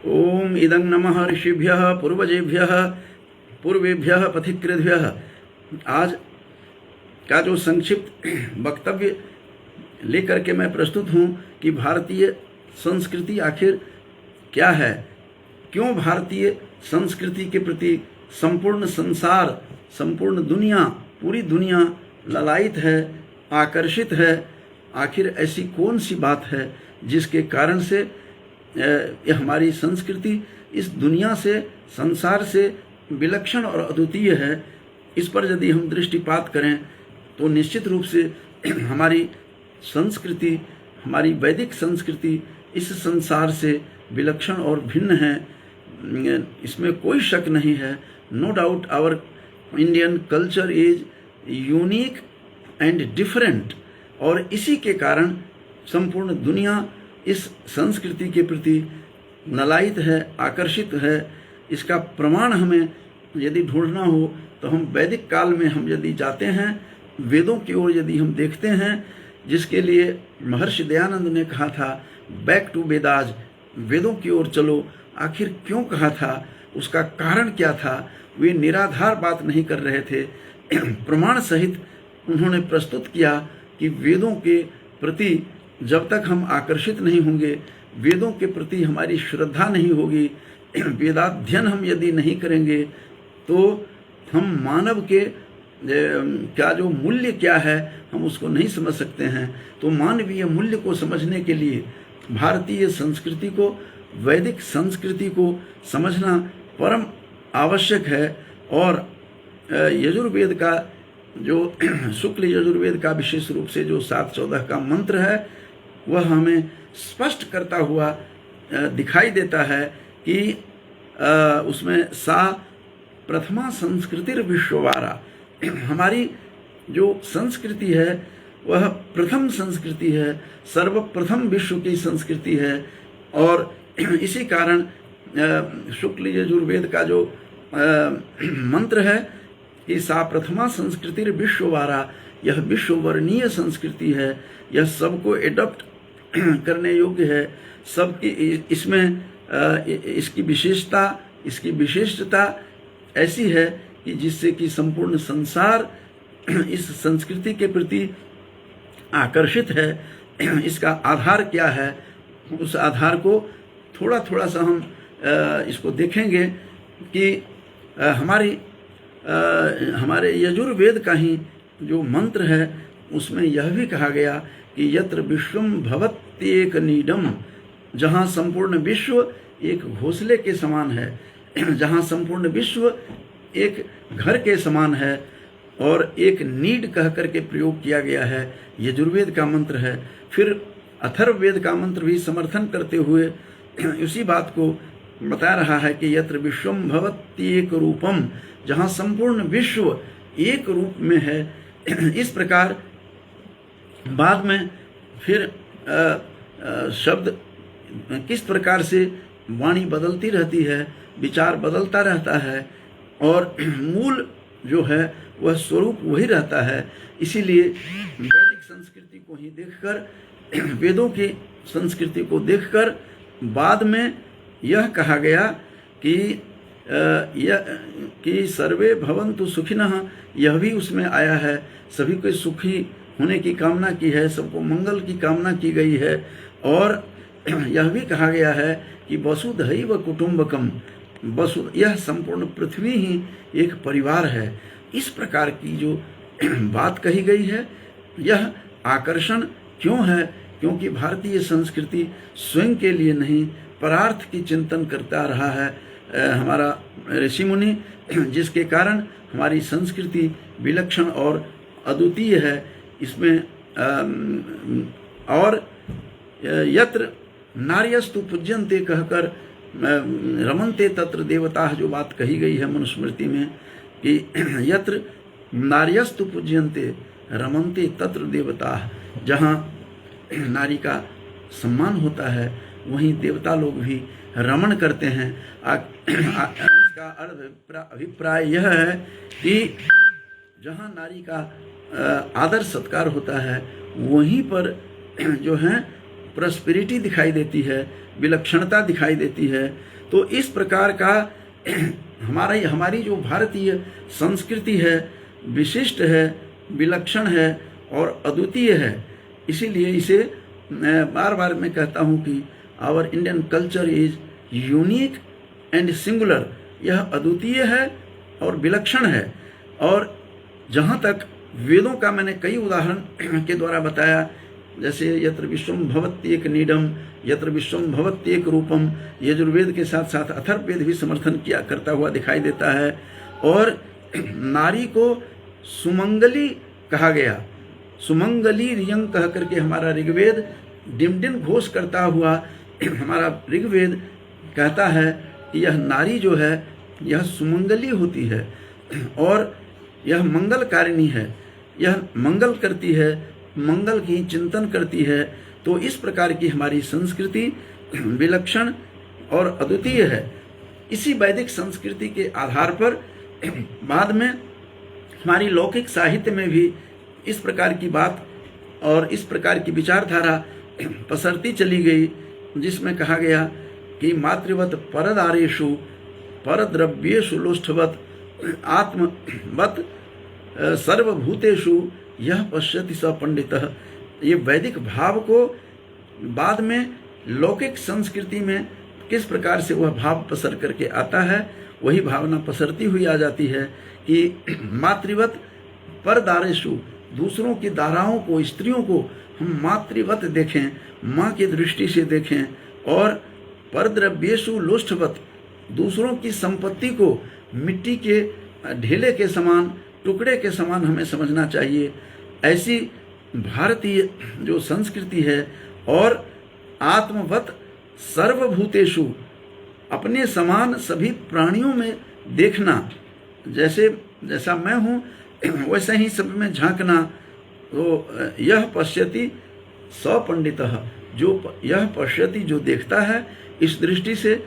ओम इदं नमः ऋषिभ्यः पूर्वेभ्यः पथिकृद्भ्यः। आज का जो संक्षिप्त वक्तव्य लेकर के मैं प्रस्तुत हूँ कि भारतीय संस्कृति आखिर क्या है, क्यों भारतीय संस्कृति के प्रति संपूर्ण संसार, संपूर्ण दुनिया, पूरी दुनिया ललायित है, आकर्षित है। आखिर ऐसी कौन सी बात है जिसके कारण से यह हमारी संस्कृति इस दुनिया से, संसार से विलक्षण और अद्वितीय है। इस पर यदि हम दृष्टिपात करें तो निश्चित रूप से हमारी संस्कृति, हमारी वैदिक संस्कृति इस संसार से विलक्षण और भिन्न है, इसमें कोई शक नहीं है। No doubt our Indian culture is unique and different, और इसी के कारण संपूर्ण दुनिया इस संस्कृति के प्रति ललायित है, आकर्षित है। इसका प्रमाण हमें यदि ढूंढना हो तो हम वैदिक काल में हम यदि जाते हैं, वेदों की ओर यदि हम देखते हैं, जिसके लिए महर्षि दयानंद ने कहा था बैक टू वेदाज, वेदों की ओर चलो। आखिर क्यों कहा था, उसका कारण क्या था? वे निराधार बात नहीं कर रहे थे, प्रमाण सहित उन्होंने प्रस्तुत किया कि वेदों के प्रति जब तक हम आकर्षित नहीं होंगे, वेदों के प्रति हमारी श्रद्धा नहीं होगी, वेदाध्ययन हम यदि नहीं करेंगे, तो हम मानव के क्या जो मूल्य क्या है हम उसको नहीं समझ सकते हैं। तो मानवीय मूल्य को समझने के लिए भारतीय संस्कृति को, वैदिक संस्कृति को समझना परम आवश्यक है। और यजुर्वेद का जो शुक्ल यजुर्वेद का विशेष रूप से जो 7-14 का मंत्र है, वह हमें स्पष्ट करता हुआ दिखाई देता है कि उसमें सा प्रथमा संस्कृतिर विश्ववारा, हमारी जो संस्कृति है वह प्रथम संस्कृति है, सर्वप्रथम विश्व की संस्कृति है। और इसी कारण शुक्ल यजुर्वेद का जो मंत्र है कि सा प्रथमा संस्कृतिर विश्ववारा, यह विश्ववर्णीय संस्कृति है, यह सबको एडॉप्ट करने योग्य है। सबकी इसमें इसकी विशेषता, इसकी विशिष्टता ऐसी है कि जिससे कि संपूर्ण संसार इस संस्कृति के प्रति आकर्षित है। इसका आधार क्या है, उस आधार को थोड़ा थोड़ा सा हम इसको देखेंगे कि हमारे यजुर्वेद का ही जो मंत्र है उसमें यह भी कहा गया कि यत्र विश्वम भवत्येक नीडम, जहाँ संपूर्ण विश्व एक घोंसले के समान है, जहाँ संपूर्ण विश्व एक घर के समान है, और एक नीड कह करके प्रयोग किया गया है, यजुर्वेद का मंत्र है। फिर अथर्ववेद का मंत्र भी समर्थन करते हुए उसी बात को बता रहा है कि यत्र विश्वम भवत्येक रूपम, जहाँ संपूर्ण विश्व एक रूप में है। इस प्रकार बाद में फिर शब्द किस प्रकार से वाणी बदलती रहती है, विचार बदलता रहता है, और मूल जो है वह स्वरूप वही रहता है। इसीलिए वैदिक संस्कृति को ही देखकर, वेदों की संस्कृति को देखकर बाद में यह कहा गया कि सर्वे भवन्तु सुखिनः, यह भी उसमें आया है। सभी को सुखी होने की कामना की है, सबको मंगल की कामना की गई है। और यह भी कहा गया है कि वसुधैव कुटुम्बकम, यह संपूर्ण पृथ्वी ही एक परिवार है। इस प्रकार की जो बात कही गई है, यह आकर्षण क्यों है? क्योंकि भारतीय संस्कृति स्वयं के लिए नहीं, परार्थ की चिंतन करता रहा है हमारा ऋषि मुनि, जिसके कारण हमारी संस्कृति विलक्षण और अद्वितीय है। इसमें और यत्र नार्यस्तु पूज्यन्ते कहकर रमन्ते तत्र देवताः, जो बात कही गई है मनुस्मृति में कि यत्र नार्यस्तु पूज्यन्ते रमन्ते तत्र देवताः, जहाँ नारी का सम्मान होता है वहीं देवता लोग भी रमण करते हैं। इसका अभिप्राय यह है कि जहाँ नारी का आदर सत्कार होता है वहीं पर जो है प्रॉस्पेरिटी दिखाई देती है, विलक्षणता दिखाई देती है। तो इस प्रकार का हमारी जो भारतीय संस्कृति है विशिष्ट है, विलक्षण है और अद्वितीय है। इसीलिए इसे बार बार मैं कहता हूँ कि our Indian culture is unique and singular. यह अद्वितीय है और विलक्षण है। और जहाँ तक वेदों का मैंने कई उदाहरण के द्वारा बताया, जैसे यत्र विश्वम भवत्येक नीडम, यत्र विश्वम भवत्येक रूपम, यजुर्वेद के साथ साथ अथर्ववेद भी समर्थन किया करता हुआ दिखाई देता है। और नारी को सुमंगली कहा गया, सुमंगली रियंग कह करके हमारा ऋग्वेद डिमडिम घोष करता हुआ हमारा ऋग्वेद कहता है कि यह नारी जो है यह सुमंगली होती है और यह मंगलकारिणी है, यह मंगल करती है, मंगल की चिंतन करती है। तो इस प्रकार की हमारी संस्कृति विलक्षण और अद्वितीय है। इसी वैदिक संस्कृति के आधार पर बाद में हमारी लौकिक साहित्य में भी इस प्रकार की बात और इस प्रकार की विचारधारा पसरती चली गई, जिसमें कहा गया कि मातृवत परदारेषु परद्रव्येषु लोष्ठवत आत्मवत सर्वभूतेषु यह पश्यति स पंडितः। ये वैदिक भाव को बाद में लौकिक संस्कृति में किस प्रकार से वह भाव पसर करके आता है, वही भावना पसरती हुई आ जाती है कि मातृवत परदारेषु, दूसरों की दाराओं को, स्त्रियों को हम मातृवत देखें, माँ की दृष्टि से देखें। और परद्रव्येषु लोष्ठवत, दूसरों की संपत्ति को मिट्टी के ढेले के समान, टुकड़े के समान हमें समझना चाहिए। ऐसी भारतीय जो संस्कृति है। और आत्मवत सर्वभूतेषु, अपने समान सभी प्राणियों में देखना, जैसा मैं हूँ वैसा ही सब में झांकना। तो यह पश्यति स पंडितः, जो यह पश्यति जो देखता है, इस दृष्टि से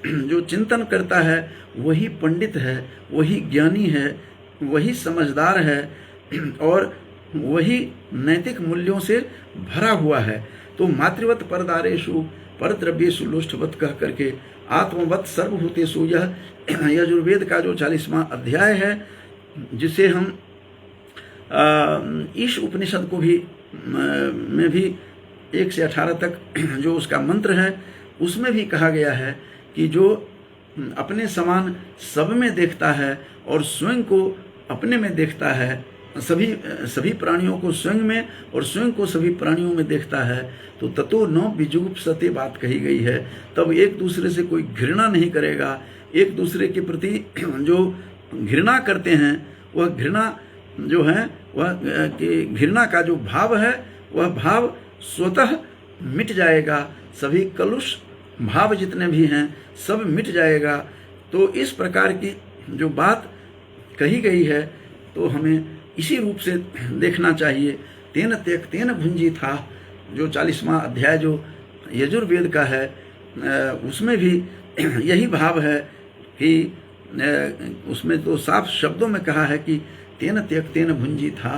जो चिंतन करता है वही पंडित है, वही ज्ञानी है, वही समझदार है और वही नैतिक मूल्यों से भरा हुआ है। तो मातृवत परदारेषु परद्रव्येषु लोष्ठवत कह करके आत्मवत सर्वभूतेषु, यह यजुर्वेद का जो 40वां अध्याय है, जिसे हम ईश उपनिषद को भी में भी 1 से 18 तक जो उसका मंत्र है, उसमें भी कहा गया है कि जो अपने समान सब में देखता है और स्वयं को अपने में देखता है, सभी प्राणियों को स्वयं में और स्वयं को सभी प्राणियों में देखता है, तो ततो न विजुगुप्सते बात कही गई है। तब एक दूसरे से कोई घृणा नहीं करेगा। एक दूसरे के प्रति जो घृणा करते हैं, वह घृणा जो है वह कि घृणा का जो भाव है वह भाव स्वतः मिट जाएगा। सभी कलुष भाव जितने भी हैं सब मिट जाएगा। तो इस प्रकार की जो बात कही गई है, तो हमें इसी रूप से देखना चाहिए। तेन त्यक्तेन भुंजी था, जो 40वां अध्याय जो यजुर्वेद का है, उसमें भी यही भाव है कि उसमें तो साफ शब्दों में कहा है कि तेन त्यक्तेन भुंजी था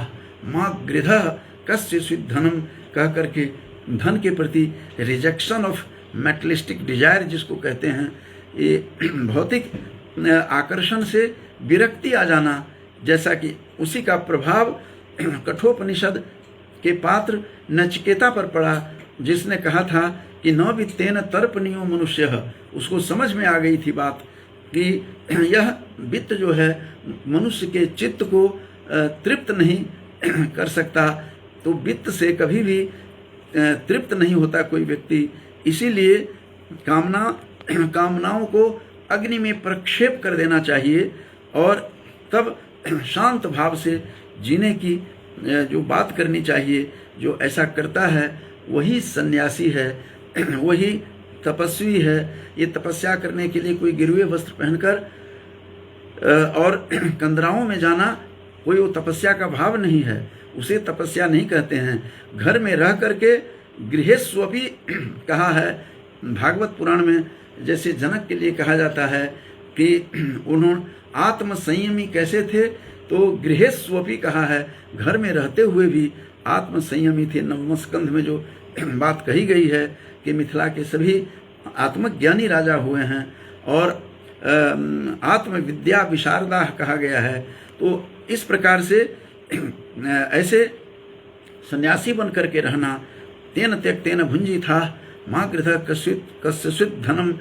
माँ गृधः कस्यचित् धनम, कह करके धन के प्रति रिजेक्शन ऑफ मेटलिस्टिक डिजायर जिसको कहते हैं, ये भौतिक आकर्षण से विरक्ति आ जाना, जैसा कि उसी का प्रभाव कठोपनिषद के पात्र नचिकेता पर पड़ा, जिसने कहा था कि न वित्तेन तर्पणीयो मनुष्य। उसको समझ में आ गई थी बात कि यह वित्त जो है मनुष्य के चित्त को तृप्त नहीं कर सकता। तो वित्त से कभी भी तृप्त नहीं होता कोई व्यक्ति। इसीलिए कामनाओं को अग्नि में प्रक्षेप कर देना चाहिए और तब शांत भाव से जीने की जो बात करनी चाहिए। जो ऐसा करता है वही सन्यासी है, वही तपस्वी है। ये तपस्या करने के लिए कोई गिरवे वस्त्र पहनकर और कंदराओं में जाना कोई वो तपस्या का भाव नहीं है, उसे तपस्या नहीं कहते हैं। घर में रह करके गृहेस्वपि कहा है भागवत पुराण में, जैसे जनक के लिए कहा जाता है कि उन्होंने आत्म संयमी कैसे थे, तो गृहेस्वपि कहा है, घर में रहते हुए भी आत्म संयमी थे। नवम स्कंध में जो बात कही गई है कि मिथिला के सभी आत्मज्ञानी राजा हुए हैं और आत्मविद्या विशारदा कहा गया है। तो इस प्रकार से ऐसे सन्यासी बन करके रहना, तेन त्यक्तेन भुंजी था माँ गृध कस्यचित् धनम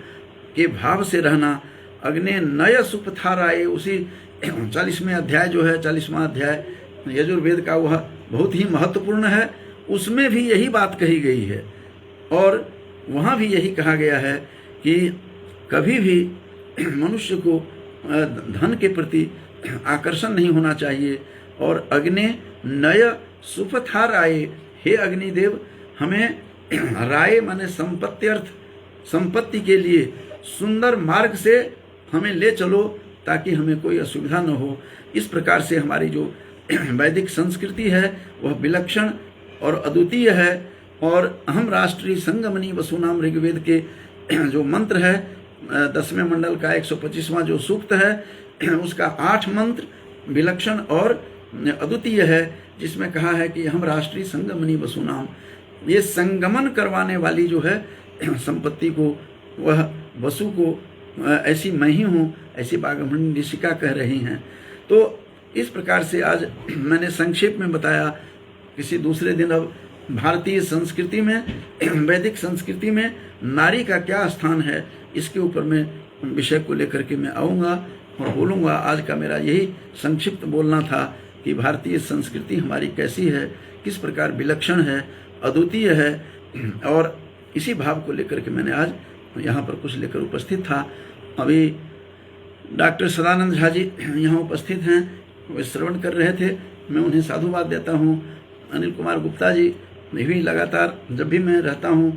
के भाव से रहना, अग्ने नय सुपथाराये, उसी 40वें अध्याय जो है 40वां अध्याय यजुर्वेद का, वह बहुत ही महत्वपूर्ण है। उसमें भी यही बात कही गई है और वहाँ भी यही कहा गया है कि कभी भी मनुष्य को धन के प्रति आकर्षण नहीं होना चाहिए। और अग्ने नय सुपथार आए, हे अग्निदेव हमें राय माने संपत्ति अर्थ संपत्ति के लिए सुंदर मार्ग से हमें ले चलो ताकि हमें कोई असुविधा न हो। इस प्रकार से हमारी जो वैदिक संस्कृति है वह विलक्षण और अद्वितीय है। और अहम राष्ट्रीय संगमनी वसुनाम ऋग्वेद के जो मंत्र है 10वें मंडल का 125वां जो सूक्त है उसका 8 मंत्र विलक्षण और अद्वितीय है, जिसमें कहा है कि हम राष्ट्रीय संगमनी वसुनाम, ये संगमन करवाने वाली जो है संपत्ति को, वह वसु को ऐसी मैं ही हूँ, ऐसी बाघमणी ऋषिका कह रही हैं। तो इस प्रकार से आज मैंने संक्षेप में बताया। किसी दूसरे दिन अब भारतीय संस्कृति में, वैदिक संस्कृति में नारी का क्या स्थान है, इसके ऊपर मैं विषय को लेकर के मैं आऊँगा और बोलूँगा। आज का मेरा यही संक्षिप्त बोलना था कि भारतीय संस्कृति हमारी कैसी है, किस प्रकार विलक्षण है, अद्वितीय है, और इसी भाव को लेकर के मैंने आज यहाँ पर कुछ लेकर उपस्थित था। अभी डॉक्टर सदानंद झा जी यहाँ उपस्थित हैं, वे श्रवण कर रहे थे, मैं उन्हें साधुवाद देता हूँ। अनिल कुमार गुप्ता जी भी लगातार जब भी मैं रहता हूँ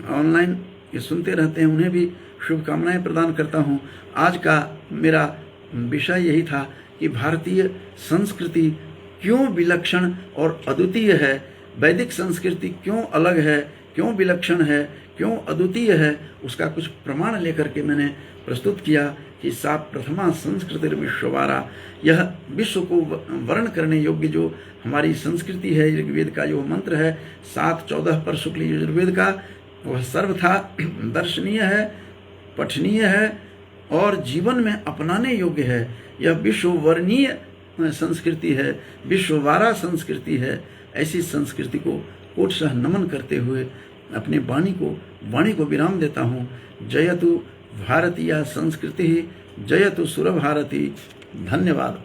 ऑनलाइन ये सुनते रहते हैं, उन्हें भी शुभकामनाएं प्रदान करता हूँ। आज का मेरा विषय यही था कि भारतीय संस्कृति क्यों विलक्षण और अद्वितीय है, वैदिक संस्कृति क्यों अलग है, क्यों विलक्षण है, क्यों अद्वितीय है, उसका कुछ प्रमाण लेकर के मैंने प्रस्तुत किया कि सा प्रथमा संस्कृति विश्ववारा, यह विश्व को वर्ण करने योग्य जो हमारी संस्कृति है, ऋग्वेद का जो मंत्र है 7:14 पर शुक्ल यजुर्वेद का, वह सर्वथा दर्शनीय है, पठनीय है और जीवन में अपनाने योग्य है। यह विश्ववर्णीय संस्कृति है, विश्ववारा संस्कृति है। ऐसी संस्कृति को कोटशः नमन करते हुए अपने वाणी को विराम देता हूँ। जयतु भारतीय संस्कृति, जयतु सुरभारती। धन्यवाद।